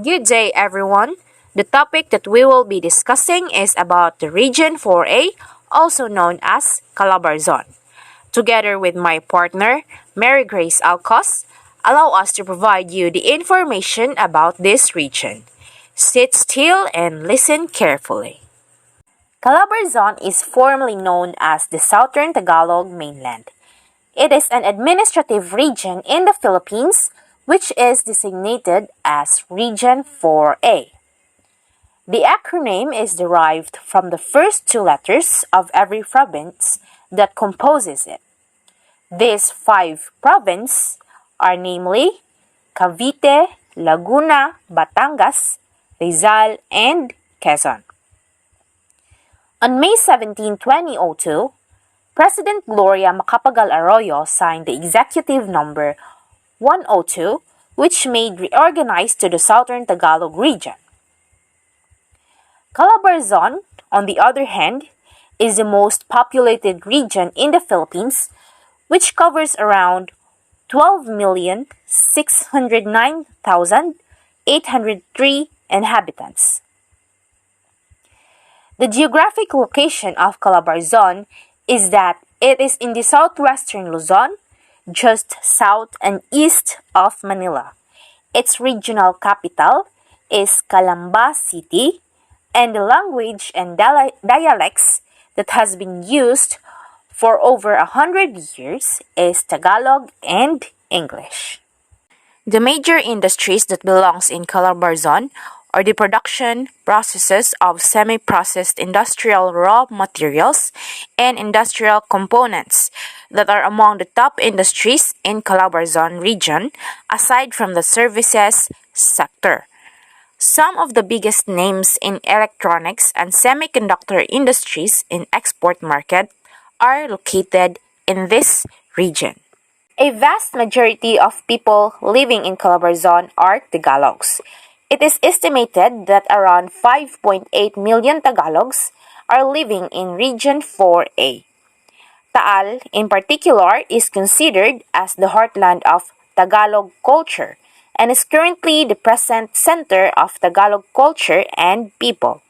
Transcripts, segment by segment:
Good day, everyone. The topic that we will be discussing is about the Region 4A, also known as Calabarzon. Together with my partner, Mary Grace Alcos, allow us to provide you the information about this region. Sit still and listen carefully. Calabarzon is formerly known as the Southern Tagalog Mainland. It is an administrative region in the Philippines which is designated as Region 4A. The acronym is derived from the first two letters of every province that composes it. These five provinces are namely Cavite, Laguna, Batangas, Rizal, and Quezon. On May 17, 2002, President Gloria Macapagal Arroyo signed the Executive Number 102, which made reorganized to the Southern Tagalog region. Calabarzon, on the other hand, is the most populated region in the Philippines, which covers around 12,609,803 inhabitants. The geographic location of Calabarzon is that it is in the southwestern Luzon, just south and east of Manila. Its regional capital is Calamba City, and the language and dialects that has been used for over 100 years is Tagalog and English. The major industries that belongs in Calabarzon are the production processes of semi-processed industrial raw materials and industrial components that are among the top industries in Calabarzon region aside from the services sector. Some of the biggest names in electronics and semiconductor industries in export market are located in this region. A vast majority of people living in Calabarzon are Tagalogs. It is estimated that around 5.8 million Tagalogs are living in Region 4A. Taal, in particular, is considered as the heartland of Tagalog culture and is currently the present center of Tagalog culture and people.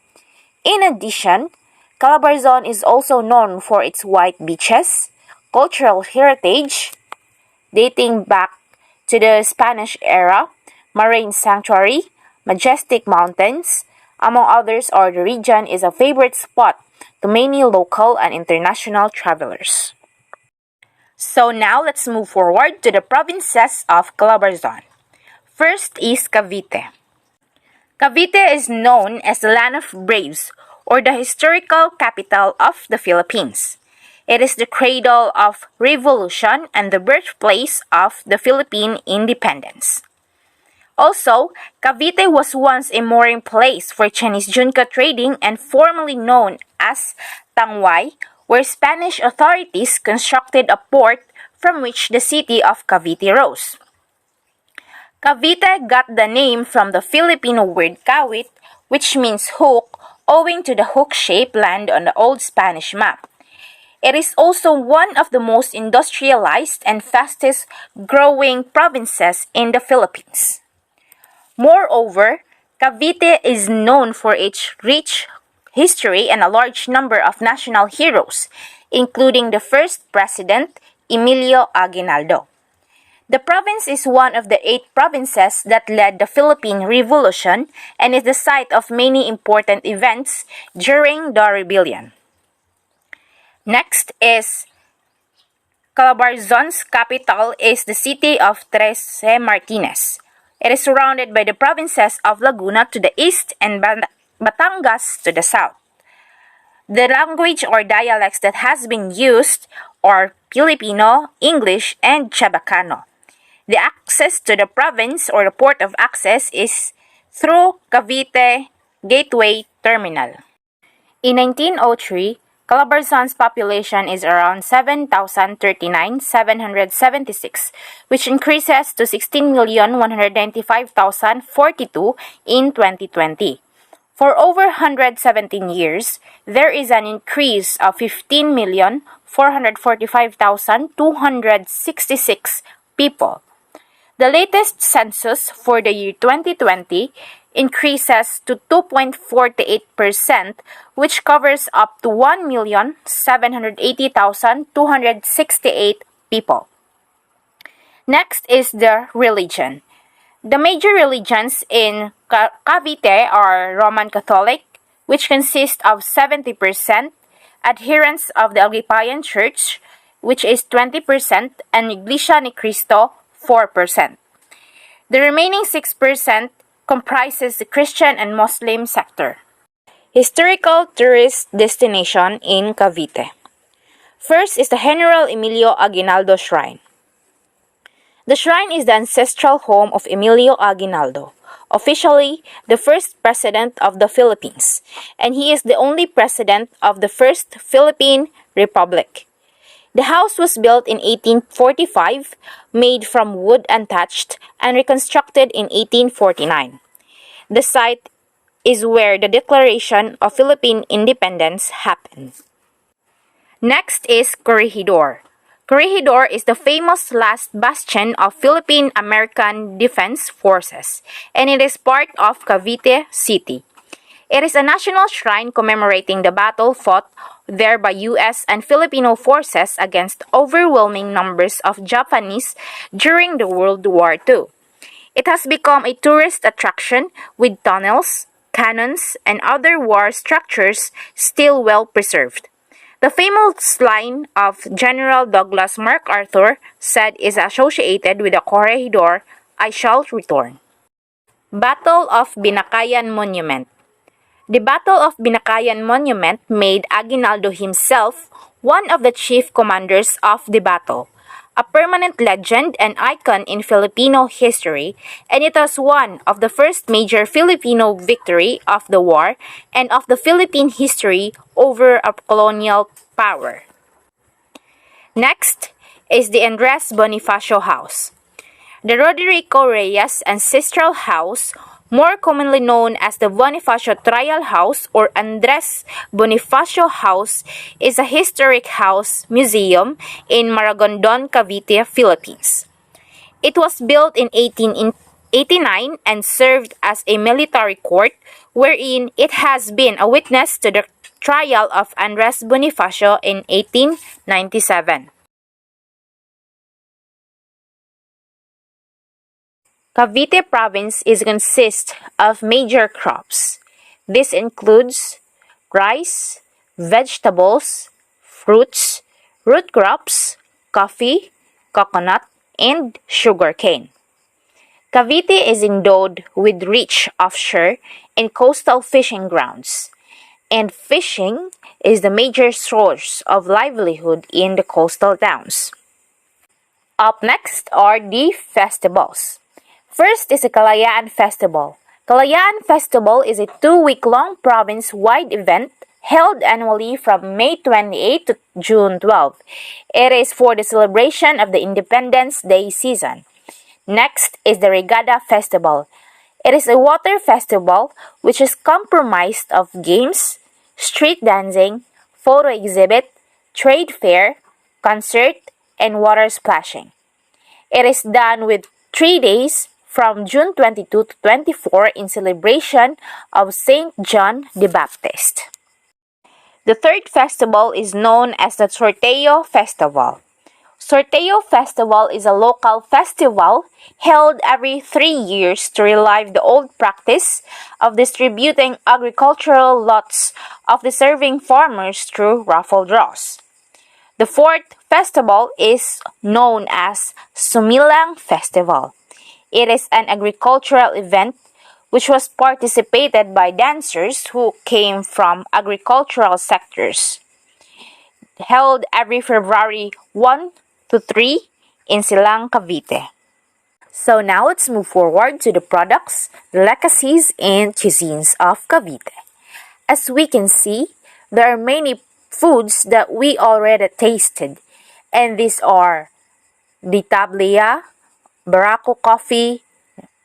In addition, Calabarzon is also known for its white beaches, cultural heritage dating back to the Spanish era, marine sanctuary, majestic mountains, among others, or the region is a favorite spot to many local and international travelers. So now let's move forward to the provinces of Calabarzon. First is Cavite. Cavite is known as the land of braves or the historical capital of the Philippines. It is the cradle of revolution and the birthplace of the Philippine independence. Also, Cavite was once a mooring place for Chinese junca trading and formerly known as Tangway, where Spanish authorities constructed a port from which the city of Cavite rose. Cavite got the name from the Filipino word kawit, which means hook, owing to the hook-shaped land on the old Spanish map. It is also one of the most industrialized and fastest growing provinces in the Philippines. Moreover, Cavite is known for its rich history and a large number of national heroes, including the first president, Emilio Aguinaldo. The province is one of the 8 provinces that led the Philippine Revolution and is the site of many important events during the rebellion. Next is Calabarzon's capital is the city of Trece Martines. It is surrounded by the provinces of Laguna to the east and Batangas to the south. The language or dialects that has been used are Filipino, English, and Chabacano. The access to the province or the port of access is through Cavite Gateway Terminal. In 1903, Calabarzon's population is around 7,039,776, which increases to 16,195,042 in 2020. For over 117 years, there is an increase of 15,445,266 people. The latest census for the year 2020 increases to 2.48%, which covers up to 1,780,268 people. Next is the religion. The major religions in Cavite are Roman Catholic, which consists of 70%, adherents of the Algipayan Church, which is 20%, and Iglesia ni Cristo, 4%. The remaining 6% comprises the Christian and Muslim sector. Historical tourist destination in Cavite. First is the General Emilio Aguinaldo Shrine. The shrine is the ancestral home of Emilio Aguinaldo, officially the first president of the Philippines, and he is the only president of the First Philippine Republic. The house was built in 1845, made from wood untouched, and reconstructed in 1849. The site is where the Declaration of Philippine Independence happened. Next is Corregidor. Corregidor is the famous last bastion of Philippine-American Defense Forces, and it is part of Cavite City. It is a national shrine commemorating the battle fought there by U.S. and Filipino forces against overwhelming numbers of Japanese during the World War II. It has become a tourist attraction with tunnels, cannons, and other war structures still well preserved. The famous line of General Douglas MacArthur said is associated with the Corregidor, "I shall return." Battle of Binakayan Monument. The Battle of Binakayan Monument made Aguinaldo himself one of the chief commanders of the battle, a permanent legend and icon in Filipino history, and it was one of the first major Filipino victory of the war and of the Philippine history over a colonial power. Next is the Andres Bonifacio House. The Roderico Reyes Ancestral House, more commonly known as the Bonifacio Trial House or Andres Bonifacio House, is a historic house museum in Maragondon, Cavite, Philippines. It was built in 1889 and served as a military court wherein it has been a witness to the trial of Andres Bonifacio in 1897. Cavite province consists of major crops. This includes rice, vegetables, fruits, root crops, coffee, coconut, and sugarcane. Cavite is endowed with rich offshore and coastal fishing grounds, and fishing is the major source of livelihood in the coastal towns. Up next are the festivals. First is the Kalayaan Festival. Kalayaan Festival is a 2-week-long province-wide event held annually from May 28 to June 12. It is for the celebration of the Independence Day season. Next is the Regatta Festival. It is a water festival which is comprised of games, street dancing, photo exhibit, trade fair, concert, and water splashing. It is done with 3 days from June 22 to 24 in celebration of Saint John the Baptist. The third festival is known as the Sorteo Festival. Sorteo Festival is a local festival held every 3 years to relive the old practice of distributing agricultural lots of the serving farmers through raffle draws. The fourth festival is known as Sumilang Festival. It is an agricultural event which was participated by dancers who came from agricultural sectors, held every February 1 to 3 in Silang, Cavite. So now let's move forward to the products, delicacies, and cuisines of Cavite. As we can see, there are many foods that we already tasted, and these are the tablia, Barako coffee,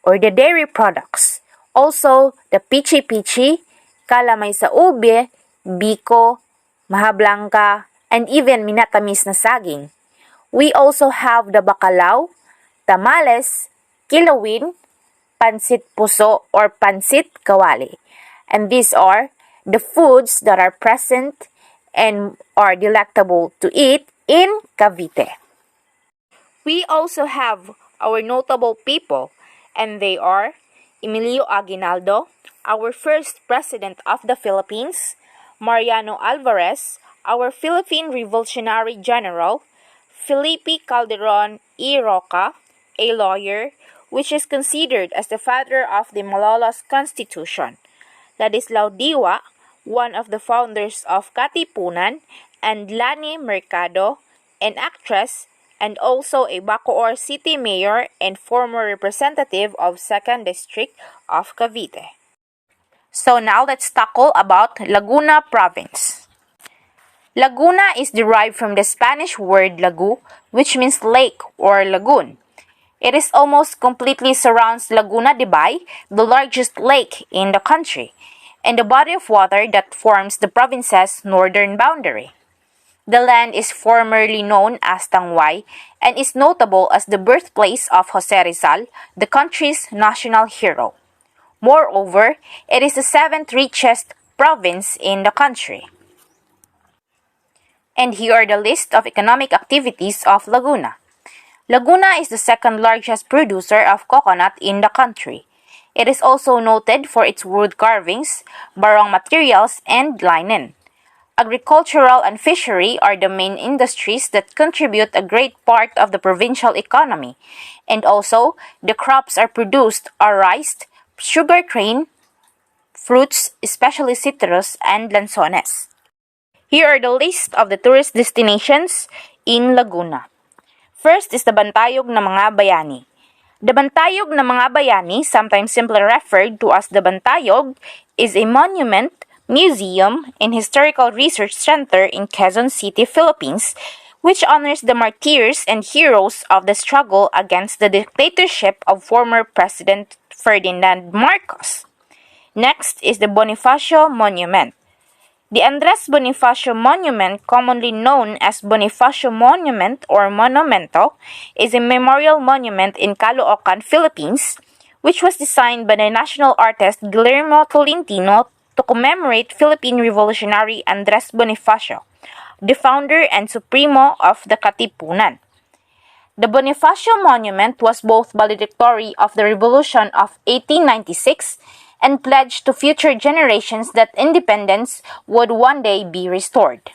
or the dairy products. Also, the pichi-pichi, kalamay sa ube, biko, maha blanca, and even minatamis na saging. We also have the bacalao, tamales, kilawin, pansit puso, or pansit kawali. And these are the foods that are present and are delectable to eat in Cavite. We also have our notable people, and they are Emilio Aguinaldo, our first president of the Philippines, Mariano Alvarez, our Philippine Revolutionary General, Felipe Calderon y Roca, a lawyer, which is considered as the father of the Malolos Constitution, Ladislao Diwa, one of the founders of Katipunan, and Lani Mercado, an actress and also a Bacoor City Mayor and former representative of 2nd District of Cavite. So now let's tackle about Laguna Province. Laguna is derived from the Spanish word lagu, which means lake or lagoon. It is almost completely surrounds Laguna de Bay, the largest lake in the country, and the body of water that forms the province's northern boundary. The land is formerly known as Tangway and is notable as the birthplace of Jose Rizal, the country's national hero. Moreover, it is the seventh richest province in the country. And here are the list of economic activities of Laguna. Laguna is the second largest producer of coconut in the country. It is also noted for its wood carvings, barong materials, and linen. Agricultural and fishery are the main industries that contribute a great part of the provincial economy, and also the crops are produced are rice, sugarcane, fruits, especially citrus, and lanzones. Here are the list of the tourist destinations in Laguna. First is the Bantayog ng mga Bayani. The Bantayog ng mga Bayani, sometimes simply referred to as the Bantayog, is a monument, museum, and historical research center in Quezon City, Philippines, which honors the martyrs and heroes of the struggle against the dictatorship of former President Ferdinand Marcos. Next is the Bonifacio Monument. The Andres Bonifacio Monument, commonly known as Bonifacio Monument or Monumento, is a memorial monument in Caloocan, Philippines, which was designed by the national artist Guillermo Tolentino to commemorate Philippine revolutionary Andres Bonifacio, the founder and supremo of the Katipunan. The Bonifacio Monument was both valedictory of the Revolution of 1896 and pledged to future generations that independence would one day be restored.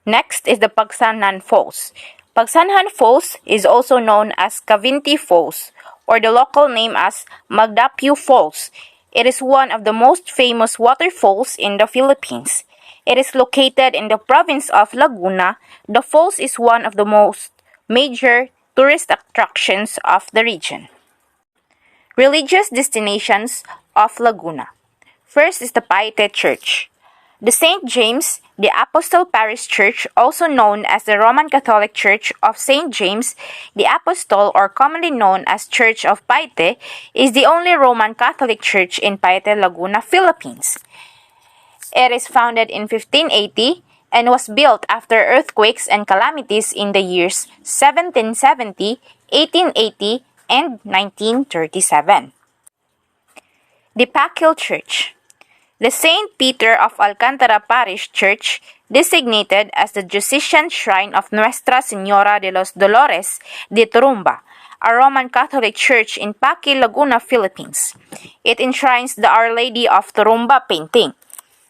Next is the Pagsanhan Falls. Pagsanhan Falls is also known as Cavinti Falls, or the local name as Magdapio Falls. It is one of the most famous waterfalls in the Philippines. It is located in the province of Laguna. The falls is one of the most major tourist attractions of the region. Religious destinations of Laguna. First is the Paite Church. The St. James the Apostle Parish Church, also known as the Roman Catholic Church of St. James the Apostle, or commonly known as Church of Paite, is the only Roman Catholic church in Paite, Laguna, Philippines. It is founded in 1580 and was built after earthquakes and calamities in the years 1770, 1880, and 1937. The Paquil Church. The St. Peter of Alcantara Parish Church, designated as the Diocesan Shrine of Nuestra Señora de los Dolores de Turumba, a Roman Catholic church in Paquil, Laguna, Philippines. It enshrines the Our Lady of Turumba painting.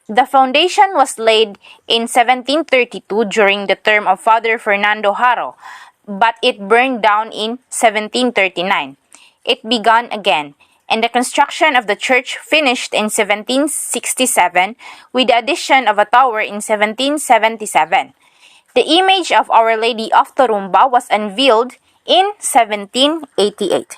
The foundation was laid in 1732 during the term of Father Fernando Haro, but it burned down in 1739. It began again, and the construction of the church finished in 1767 with the addition of a tower in 1777. The image of Our Lady of Turumba was unveiled in 1788.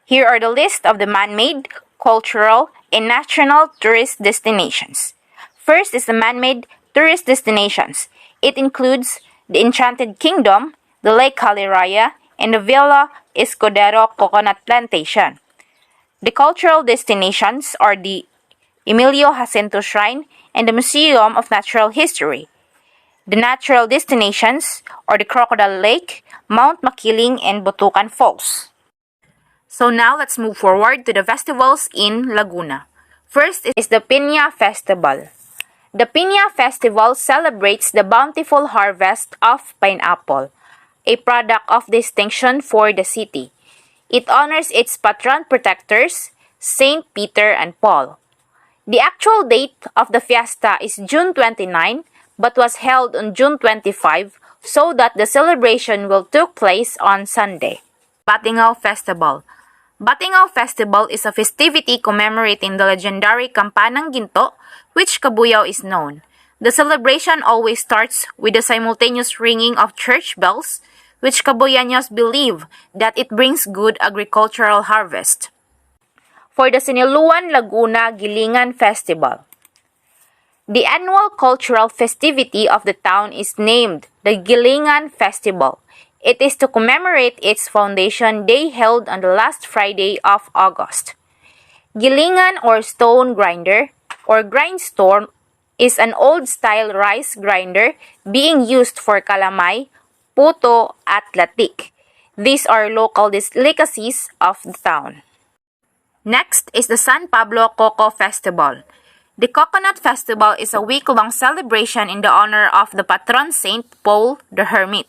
Here are the list of the man-made, cultural, and national tourist destinations. First is the man-made tourist destinations. It includes the Enchanted Kingdom, the Lake Caliraya, and the Villa Escudero Coconut Plantation. The cultural destinations are the Emilio Jacinto Shrine and the Museum of Natural History. The natural destinations are the Crocodile Lake, Mount Makiling, and Butukan Falls. So now let's move forward to the festivals in Laguna. First is the Piña Festival. The Piña Festival celebrates the bountiful harvest of pineapple, a product of distinction for the city. It honors its patron protectors, Saint Peter and Paul. The actual date of the fiesta is June 29, but was held on June 25 so that the celebration will take place on Sunday. Batingaw Festival. Batingaw Festival is a festivity commemorating the legendary Kampanang Ginto, which Kabuyao is known. The celebration always starts with the simultaneous ringing of church bells, which Kabuyanos believe that it brings good agricultural harvest. For the Siniluan Laguna Gilingan Festival. The annual cultural festivity of the town is named the Gilingan Festival. It is to commemorate its foundation day held on the last Friday of August. Gilingan or stone grinder or grindstone is an old-style rice grinder being used for calamay, puto, at latik. These are local delicacies of the town. Next is the San Pablo Coco Festival. The Coconut Festival is a week-long celebration in the honor of the patron saint Paul the Hermit.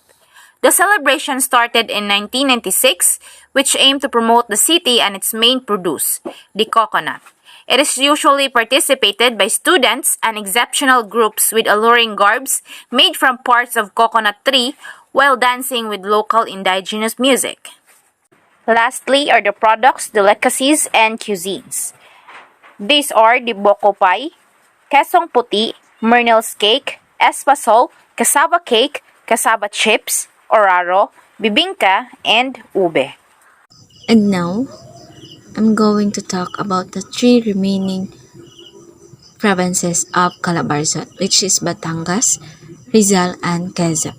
The celebration started in 1996, which aimed to promote the city and its main produce, the coconut. It is usually participated by students and exceptional groups with alluring garbs made from parts of coconut tree while dancing with local indigenous music. Lastly are the products, delicacies, and cuisines. These are the boko pie, kesong puti, Mernel's cake, espasol, cassava cake, cassava chips, oraro, bibingka, and ube. And now, I'm going to talk about the three remaining provinces of Calabarzon, which is Batangas, Rizal, and Quezon.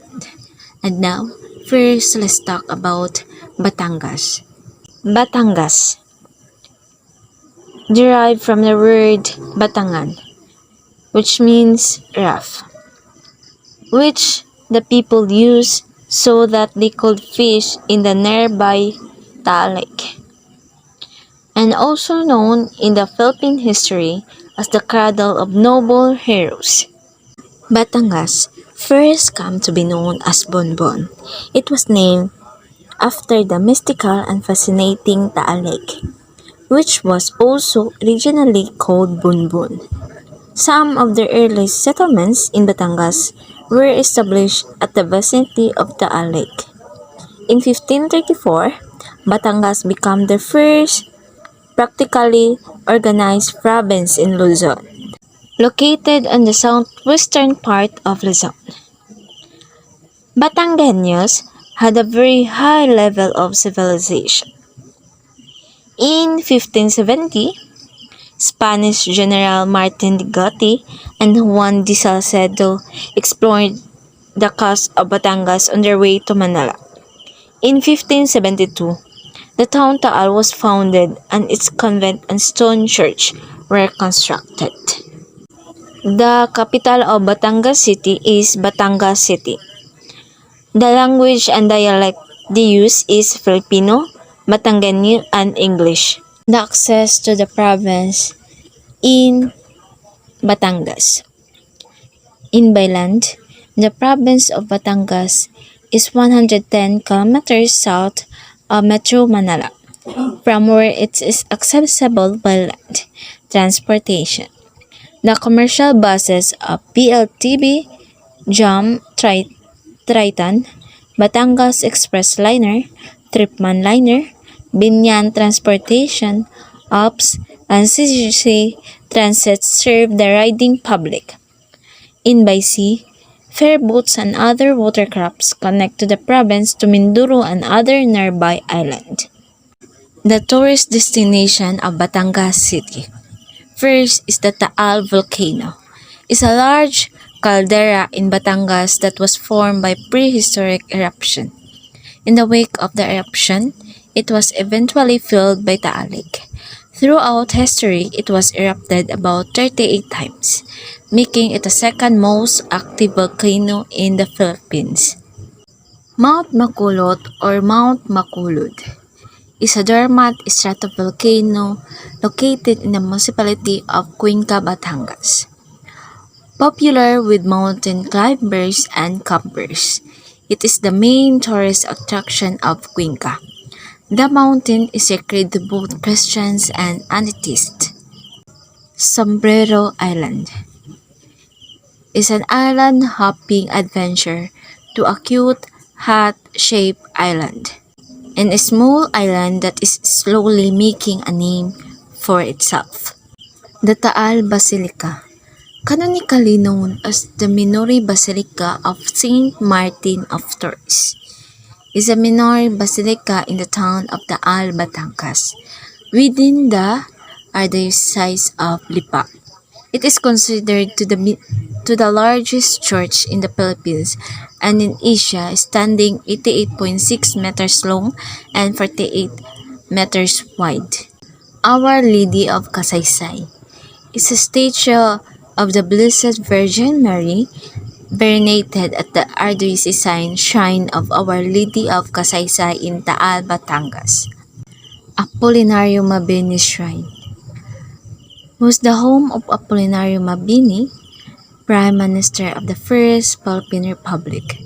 And now, first let's talk about Batangas. Batangas, derived from the word Batangan, which means rough, which the people use so that they could fish in the nearby Taal Lake, and also known in the Philippine history as the cradle of noble heroes. Batangas first came to be known as Bonbon. It was named after the mystical and fascinating Taal Lake, which was also originally called Bunbun. Some of the earliest settlements in Batangas were established at the vicinity of the Taal Lake. In 1534, Batangas became the first practically organized province in Luzon, located on the southwestern part of Luzon. Batangueños had a very high level of civilization. In 1570, Spanish General Martin de Gotti and Juan de Salcedo explored the coast of Batangas on their way to Manila. In 1572, the town Taal was founded and its convent and stone church were constructed. The capital of Batangas City is Batangas City. The language and dialect they use is Filipino, Batangueño, and English. The access to the province in Batangas. In by land, the province of Batangas is 110 kilometers south of Metro Manila, from where it is accessible by land transportation. The commercial buses of PLTB, JAM, Triton, Batangas Express Liner, Tripman Liner, Binyan Transportation, OPS, and CGC Transit serve the riding public. In by sea, ferry boats and other watercrafts connect to the province to Mindoro and other nearby islands. The tourist destination of Batangas City. First is the Taal volcano. It's a large caldera in Batangas that was formed by prehistoric eruption. In the wake of the eruption, it was eventually filled by Taal Lake. Throughout history, it was erupted about 38 times, making it the second most active volcano in the Philippines. Mount Makulot or Mount Makulud is a dormant stratovolcano located in the municipality of Cuenca, Batangas. Popular with mountain climbers and campers, it is the main tourist attraction of Cuenca. The mountain is sacred to both Christians and atheists. Sombrero Island is an island hopping adventure to a cute hat-shaped island, and a small island that is slowly making a name for itself. The Taal Basilica, canonically known as the Minori Basilica of Saint Martin of Tours, is a minor basilica in the town of Taal, Batangas, within the Archdiocese of Lipa. It is considered to the largest church in the Philippines and in Asia, standing 88.6 meters long and 48 meters wide. Our Lady of Kasaysay is a statue of the Blessed Virgin Mary venerated at the Archdiocese Shrine of Our Lady of Kasaysay in Taal, Batangas. Apolinario Mabini Shrine was the home of Apolinario Mabini, Prime Minister of the First Philippine Republic.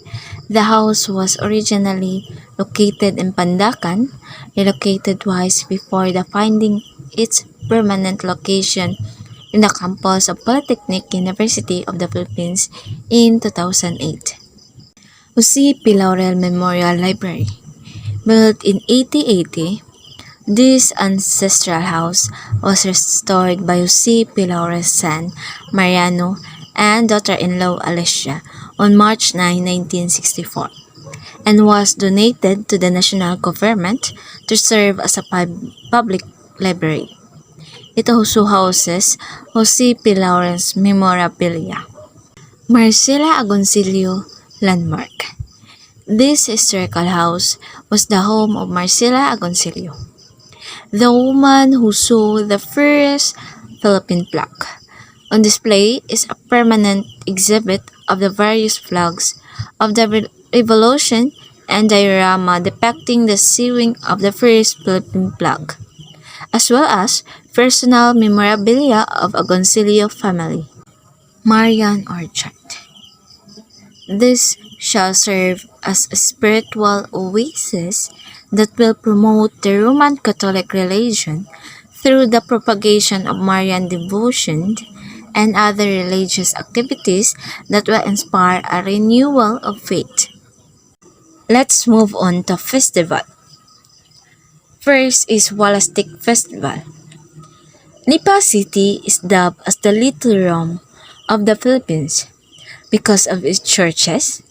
The house was originally located in Pandacan, relocated twice before the finding its permanent location in the campus of Polytechnic University of the Philippines in 2008. Jose P. Laurel Memorial Library. Built in 1880, this ancestral house was restored by Jose P. Laurel's son, Mariano, and daughter-in-law Alicia on March 9, 1964, and was donated to the national government to serve as a public library. It also houses Jose P. Lawrence memorabilia. Marcela Agoncillo Landmark. This historical house was the home of Marcela Agoncillo, the woman who saw the first Philippine flag. On display is a permanent exhibit of the various flags of the Revolution and diorama depicting the sewing of the first Philippine flag, as well as personal memorabilia of Agoncillo family. Marian Orchard. This shall serve as a spiritual oasis that will promote the Roman Catholic religion through the propagation of Marian devotion and other religious activities that will inspire a renewal of faith. Let's move on to festival. First is Walastic Festival. Lipa City is dubbed as the Little Rome of the Philippines because of its churches,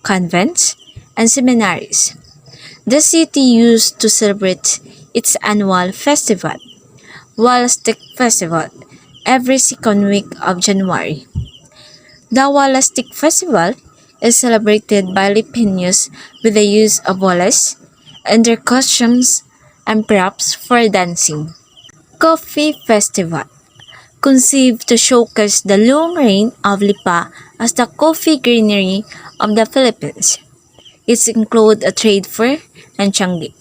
convents, and seminaries. The city used to celebrate its annual festival, Walastic Festival, every second week of January. The Walastic Festival is celebrated by Lipinos with the use of walas and their costumes and props for dancing. Coffee Festival, conceived to showcase the long reign of Lipa as the coffee granary of the Philippines. It includes a trade fair and tiangge.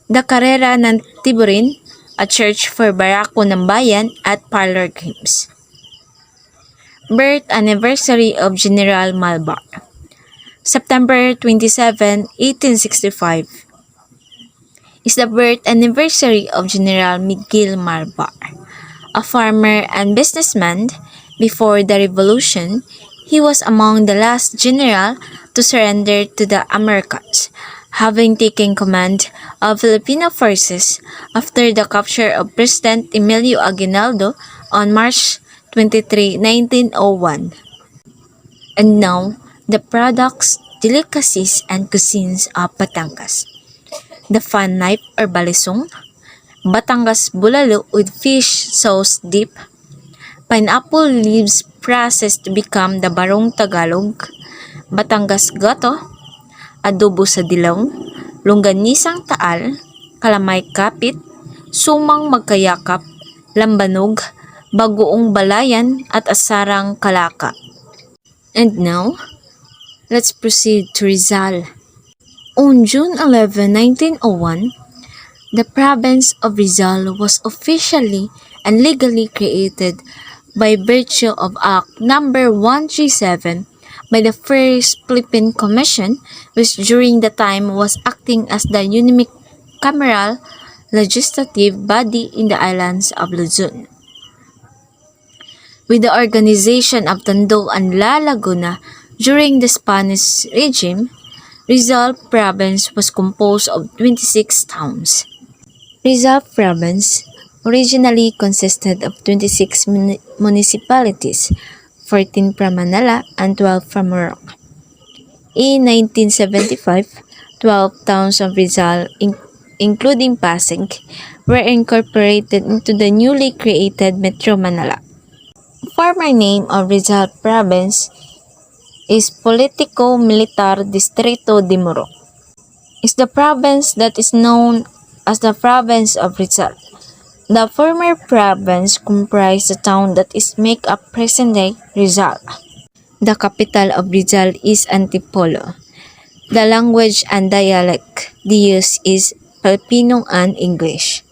The Karera ng Tiburin, a church for barako ng bayan at parlor games. Birth anniversary of General Malvar. September 27, 1865 is the birth anniversary of General Miguel Malvar, a farmer and businessman. Before the revolution, he was among the last general to surrender to the Americans, having taken command of Filipino forces after the capture of President Emilio Aguinaldo on March 23, 1901. And now, the products, delicacies, and cuisines of Batangas. The fan knife or balisong, Batangas bulalo with fish sauce dip, pineapple leaves processed to become the barong Tagalog, Batangas gato, adobo sa dilong, longganisang taal, kalamay kapit, Sumang Magkayakap, Lambanog, Bagoong Balayan at Asarang Kalaka. And now, let's proceed to Rizal. On June 11, 1901, the province of Rizal was officially and legally created by virtue of Act Number 137 by the First Philippine Commission, which during the time was acting as the unicameral legislative body in the islands of Luzon. With the organization of Tondo and La Laguna during the Spanish regime, Rizal Province was composed of 26 towns. Rizal Province originally consisted of 26 municipalities, 14 from Manila and 12 from Morocco. In 1975, 12 towns of Rizal, including Pasig, were incorporated into the newly created Metro Manila. Former name of Rizal Province is Politico-Militar Distrito de Moro. Is the province that is known as the province of Rizal. The former province comprised the town that is make up present-day Rizal. The capital of Rizal is Antipolo. The language and dialect used is Filipino and English.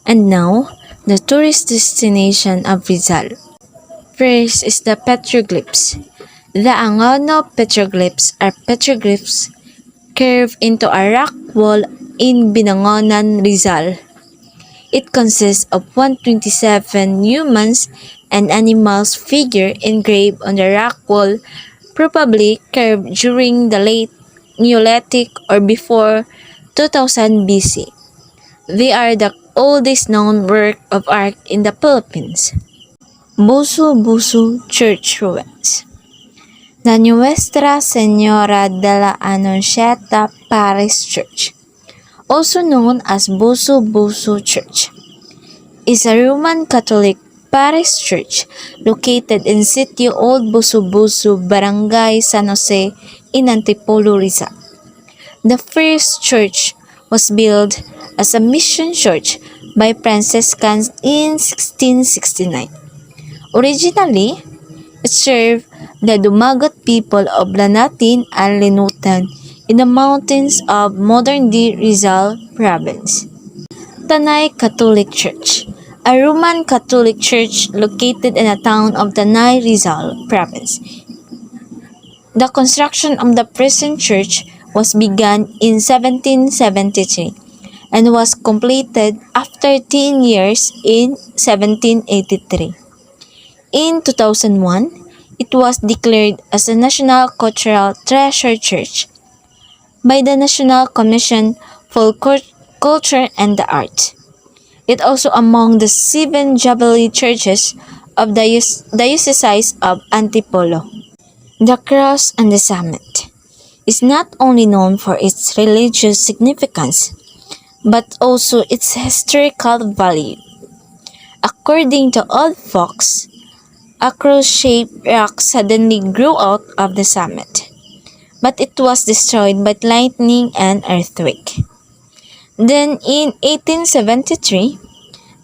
And now, the tourist destination of Rizal. First is the petroglyphs. The Angono petroglyphs are petroglyphs carved into a rock wall in Binangonan, Rizal. It consists of 127 humans and animals figure engraved on the rock wall, probably carved during the late Neolithic or before 2000 BC. They are the oldest known work of art in the Philippines. Busu-Busu Church Ruins. The Nuestra Señora de la Anunciata Parish Church, also known as Busu-Busu Church, is a Roman Catholic parish church located in Sitio Old Busu-Busu, Barangay San Jose in Antipolo, Rizal. The first church was built as a mission church by Franciscans in 1669. Originally, it served the Dumagat people of Lanatin and Linutan in the mountains of modern-day Rizal Province. Tanay Catholic Church, a Roman Catholic church located in the town of Tanay, Rizal Province. The construction of the present church was begun in 1773 and was completed after 10 years in 1783. In 2001, it was declared as a National Cultural Treasure Church by the National Commission for Culture and the Arts. It also among the 7 Jubilee churches of the Diocese of Antipolo. The Cross and the Summit is not only known for its religious significance, but also its historical value. According to old folks, a cross-shaped rock suddenly grew out of the summit, but it was destroyed by lightning and earthquake. Then in 1873,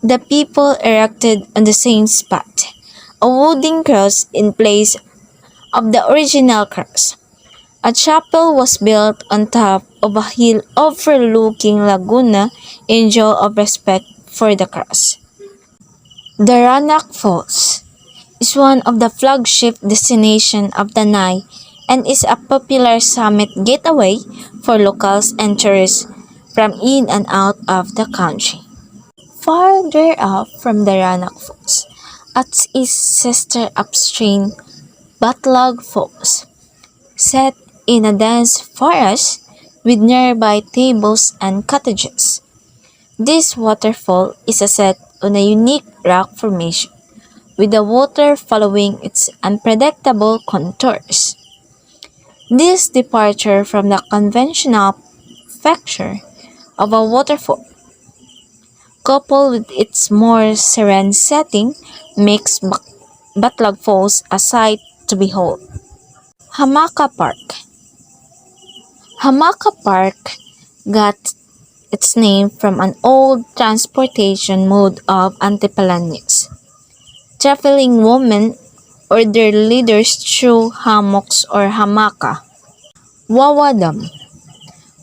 the people erected on the same spot a wooden cross in place of the original cross. A chapel was built on top of a hill overlooking Laguna in show of respect for the cross. The Ranak Falls is one of the flagship destinations of Tanay and is a popular summit getaway for locals and tourists from in and out of the country. Farther up from the Ranak Falls, at its sister upstream, Batlog Falls, set in a dense forest with nearby tables and cottages. This waterfall is set on a unique rock formation, with the water following its unpredictable contours. This departure from the conventional feature of a waterfall, coupled with its more serene setting, makes Batlog Falls a sight to behold. Hamaka Park. Hamaka Park got its name from an old transportation mode of Antipalanes. Traveling women or their leaders through hammocks or hamaka. Wawa Dam.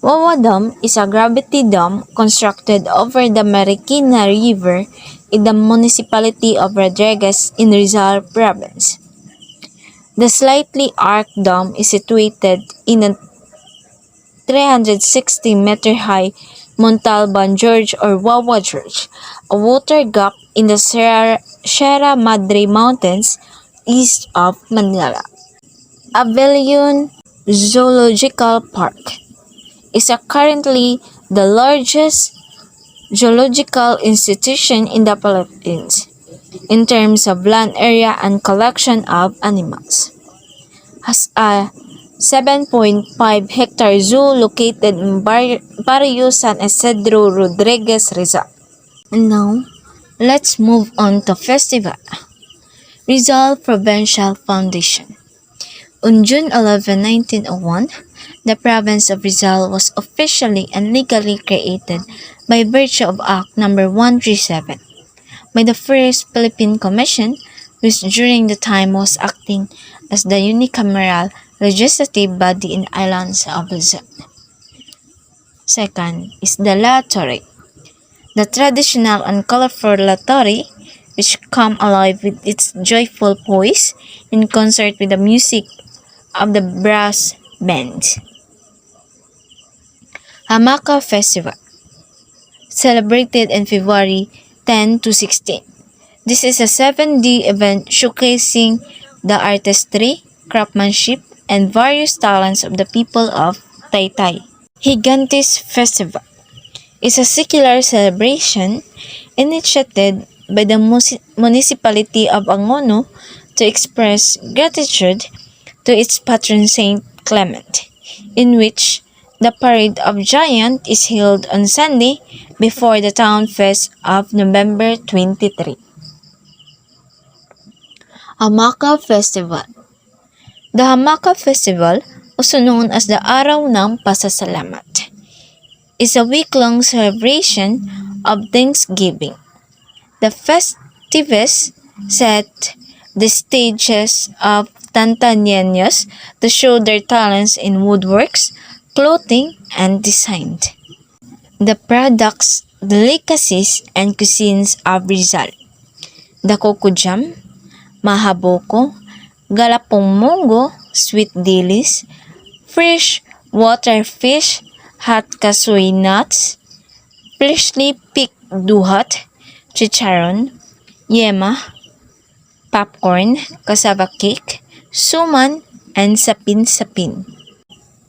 Wawa Dam is a gravity dam constructed over the Marikina River in the municipality of Rodriguez in Rizal Province. The slightly arched dam is situated in a 360-meter-high Montalban Gorge or Wawa Gorge, a water gap in the Sierra Madre Mountains east of Manila. Avellon Zoological Park is currently the largest zoological institution in the Philippines in terms of land area and collection of animals. Has a 7.5-hectare zoo located in Barrio San Isidro, Rodriguez, Rizal. And now, let's move on to festival. Rizal Provincial Foundation. On June 11, 1901, the province of Rizal was officially and legally created by virtue of Act No. 137 by the First Philippine Commission, which during the time was acting as the unicameral legislative body in islands of Luzon. Second is the La Torre. The traditional and colorful La Torre, which come alive with its joyful voice in concert with the music of the brass band. Hamaka Festival, celebrated in February 10 to 16. This is a 7-day event showcasing the artistry, craftsmanship, and various talents of the people of Taytay. Higantes Festival is a secular celebration initiated by the municipality of Angono to express gratitude to its patron Saint Clement, in which the Parade of Giant is held on Sunday before the Town Fest of November 23. Hamaka Festival. The Hamaka Festival, also known as the Araw ng Pasasalamat, is a week-long celebration of Thanksgiving. The festivities set the stages of Tantaneños to show their talents in woodworks, clothing, and design. The products, delicacies, and cuisines of Rizal. The coco jam, mahaboko, galapong mongo, sweet dilis, fresh water fish, hot kasoy nuts, freshly picked duhat, chicharon, yema, popcorn, cassava cake, suman, and sapin-sapin.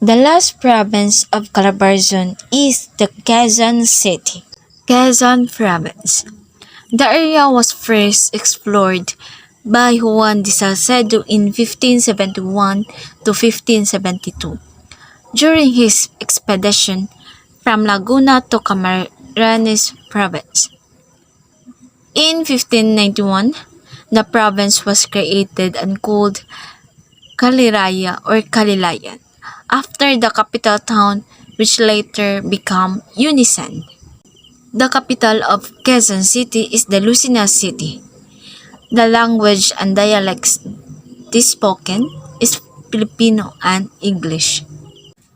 The last province of Calabarzon is the Quezon City. Quezon Province. The area was first explored by Juan de Salcedo in 1571 to 1572. During his expedition from Laguna to Camarines Province. In 1591, the province was created and called Caliraya or Calilayan, after the capital town which later became Unisan. The capital of Quezon City is the Lucena City. The language and dialects spoken is Filipino and English.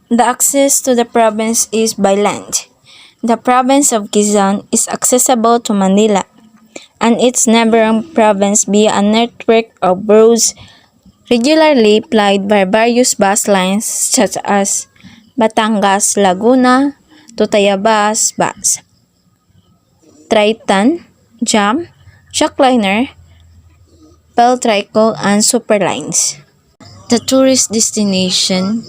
The access to the province is by land. The province of Quezon is accessible to Manila and its neighboring province via a network of roads regularly plied by various bus lines such as Batangas, Laguna, to Tayabas Bus, Triton, Jam, Jackliner, Peltrico, and Superlines. The tourist destination,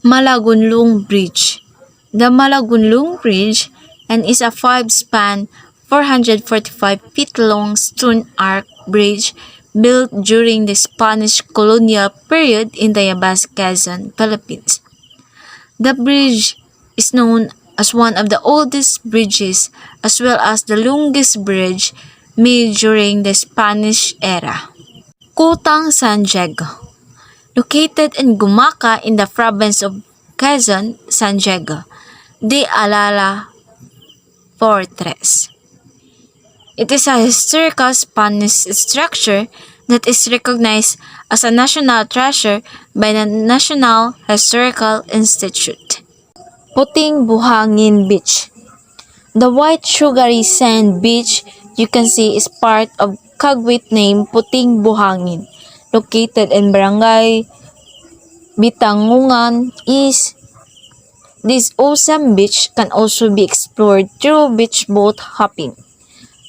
Malagunlong Bridge. The Malagunlong Bridge and is a 5-span, 445 feet long stone arch bridge built during the Spanish colonial period in Tayabas, Quezon, Philippines. The bridge is known as one of the oldest bridges as well as the longest bridge made during the Spanish era. Kutang San Diego. Located in Gumaca in the province of Quezon, San Diego de Alala fortress. It is a historical Spanish structure that is recognized as a national treasure by the National Historical Institute. Puting Buhangin Beach. The white sugary sand beach you can see is part of Kagwit named Puting Buhangin, located in Barangay Bitangungan East. This awesome beach can also be explored through beach boat hopping.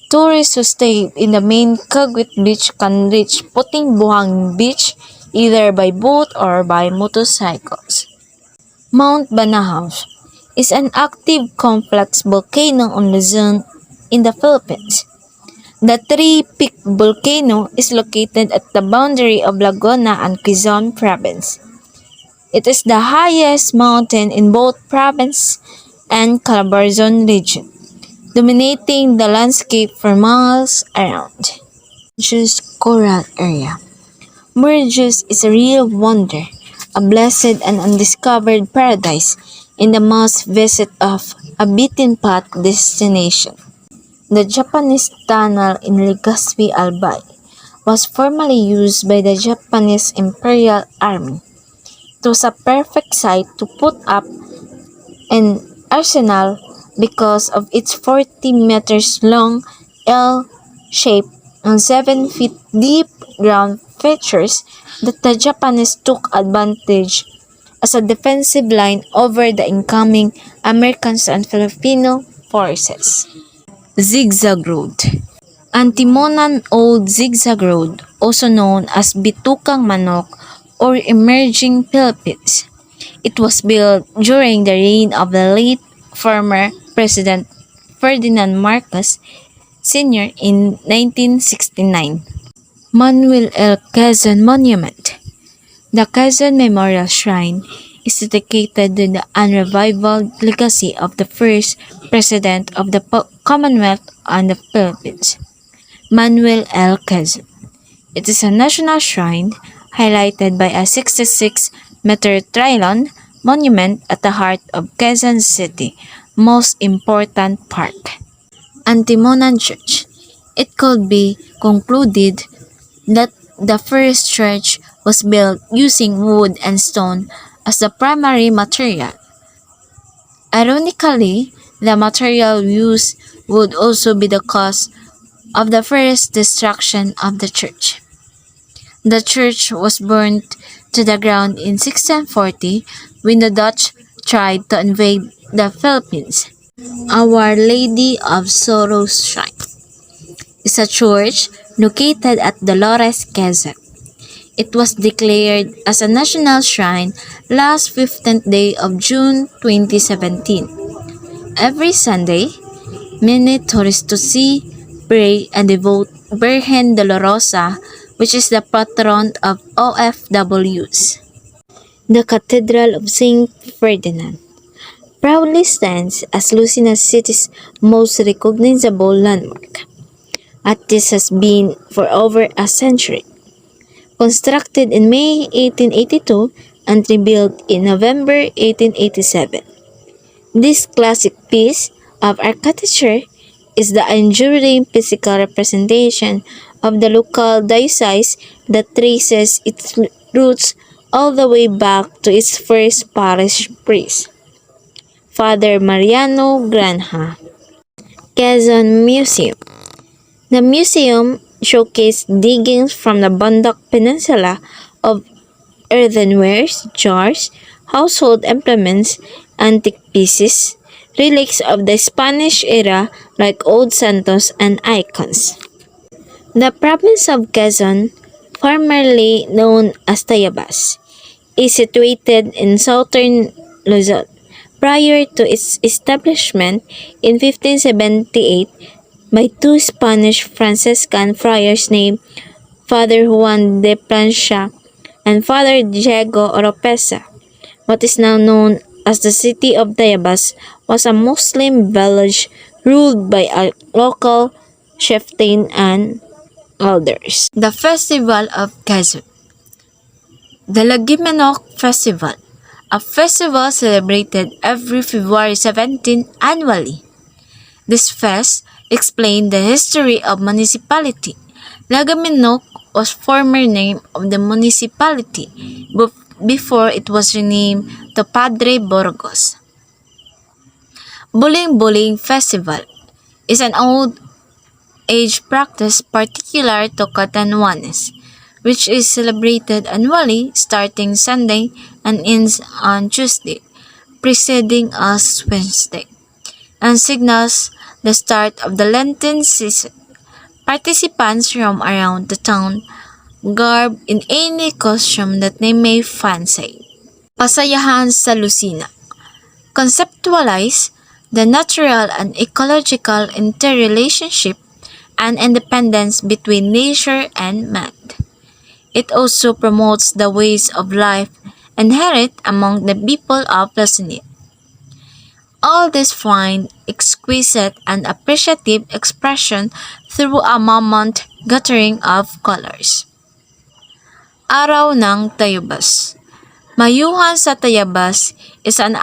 Tourists who stay in the main Kagwit beach can reach Puting Buhangin Beach either by boat or by motorcycles. Mount Banahaw is an active complex volcano on Luzon in the Philippines. The three-peak volcano is located at the boundary of Laguna and Quezon Province. It is the highest mountain in both province and Calabarzon region, dominating the landscape for miles around. Mauritius Coral Area. Mauritius is a real wonder, a blessed and undiscovered paradise in the must visit of a beaten path destination. The Japanese tunnel in Legazpi Albay was formerly used by the Japanese Imperial Army. It was a perfect site to put up an arsenal because of its 40 meters long L-shaped and 7 feet deep ground features that the Japanese took advantage as a defensive line over the incoming American and Filipino forces. Zigzag Road. Antimonan Old Zigzag Road, also known as Bitukang Manok or Emerging Philippines. It was built during the reign of the late former President Ferdinand Marcos Sr. in 1969. Manuel L. Quezon Monument. The Quezon Memorial Shrine is dedicated to the unrivaled legacy of the first President of the Commonwealth and the Philippines, Manuel L. Quezon. It is a national shrine highlighted by a 66-meter Trilon monument at the heart of Quezon City, most important park. Antimonan Church. It could be concluded that the first church was built using wood and stone as the primary material. Ironically, the material used would also be the cause of the first destruction of the church. The church was burnt to the ground in 1640 when the Dutch tried to invade the Philippines. Our Lady of Sorrows Shrine is a church located at Dolores, Quezon. It was declared as a national shrine last 15th day of June 2017. Every Sunday, many tourists to see, pray, and devote Virgen Dolorosa, which is the patron of OFWs. The Cathedral of St. Ferdinand proudly stands as Lucena City's most recognizable landmark, as this has been for over a century. Constructed in May 1882 and rebuilt in November 1887. This classic piece of architecture is the enduring physical representation of the local diocese that traces its roots all the way back to its first parish priest, Father Mariano Granja. Quezon Museum. The museum showcased diggings from the Bondoc Peninsula of earthenware, jars, household implements, antique pieces, relics of the Spanish era like old santos and icons. The province of Quezon, formerly known as Tayabas, is situated in southern Luzon. Prior to its establishment in 1578 by two Spanish Franciscan friars named Father Juan de Plancia and Father Diego Oropesa, what is now known as the city of Tayabas was a Muslim village ruled by a local chieftain and elders. The Festival of Quezon. The Lagimanok Festival, a festival celebrated every February 17 annually. This fest explained the history of municipality. Lagaminok was former name of the municipality before it was renamed to Padre Burgos. Buling Buling Festival is an old age practice particular to Catanduanes, which is celebrated annually starting Sunday and ends on Tuesday, preceding Ash Wednesday, and signals the start of the Lenten season. Participants roam around the town, garbed in any costume that they may fancy. Pasayahan sa Lucena. Conceptualize the natural and ecological interrelationship and independence between nature and man. It also promotes the ways of life inherent among the people of Lucena. All this find exquisite and appreciative expression through a mammoth gathering of colors. Araw ng Tayubas. Mayuhan sa Tayabas is an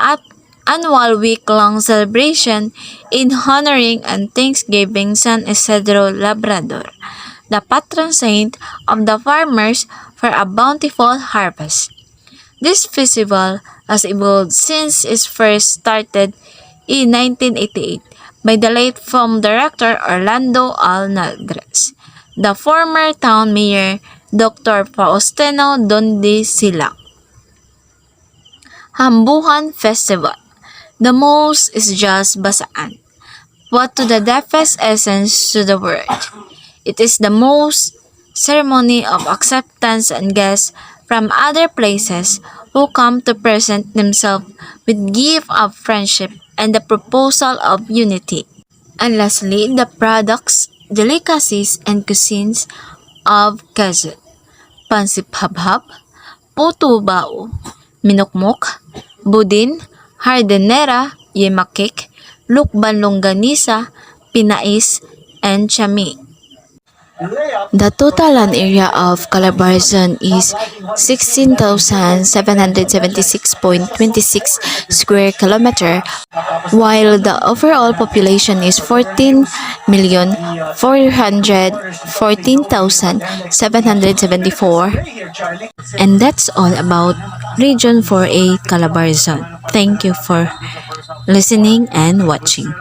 annual week-long celebration in honoring and thanksgiving San Isidro Labrador, the patron saint of the farmers, for a bountiful harvest. This festival has evolved since it first started in 1988 by the late film director Orlando Alnagres, the former town mayor Dr. Faustino Dondisilac. Hambuhan Festival. The most is just basaan, but to the deepest essence to the word. It is the most ceremony of acceptance and guests from other places who come to present themselves with gift of friendship and the proposal of unity. And lastly, the products, delicacies, and cuisines of Quezon. Pansip-habhab, puto bao, minukmok, budin, hardenera, yemakik, lukban longganisa, pinais, and chami. The total land area of Calabarzon is 16,776.26 square kilometer, while the overall population is 14,414,774. And that's all about Region 4A Calabarzon. Thank you for listening and watching.